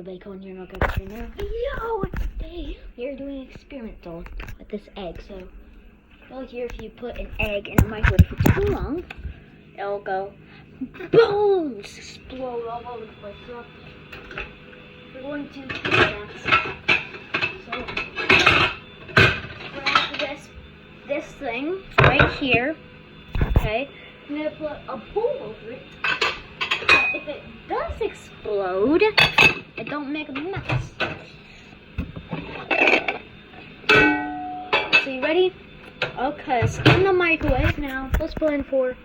the bacon. You're not gonna see now. Yo, today we're doing an experiment though with this egg. So, well, here if you put an egg in a microwave for too long, it'll go boom, explode all over the place. So we're going to do that. So grab this thing right here. Okay, I'm gonna put a bowl over it. If it does explode, it don't make a mess. So you ready? Okay, it's in the microwave now. Let's put in for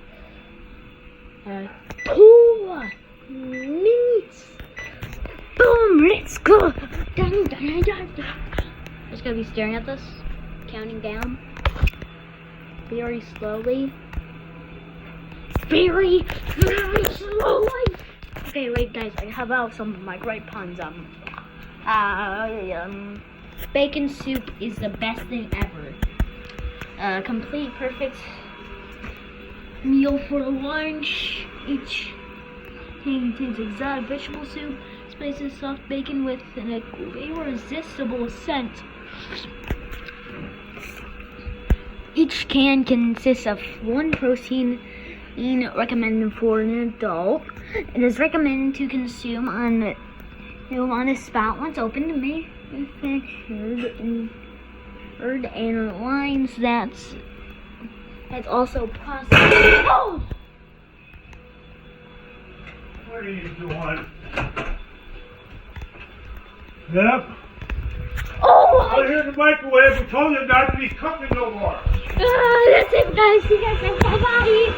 2 minutes. Boom, let's go. Dun, dun, dun, dun. Just gonna be staring at this, counting down very slowly. Very slowly. Okay, wait, guys. I have out some of my great puns. Bacon soup is the best thing ever. Complete, perfect meal for lunch. Each contains exotic vegetable soup, spices, soft bacon with an irresistible scent. Each can consists of 1 protein. Recommended for an adult. It is recommended to consume on the spot once open to manufactured and lines that's also processed. Oh! What are you doing? Yep. Oh! Out here in the microwave, we told you not to be cooking no more. That's it, guys. See you guys next time. Bye.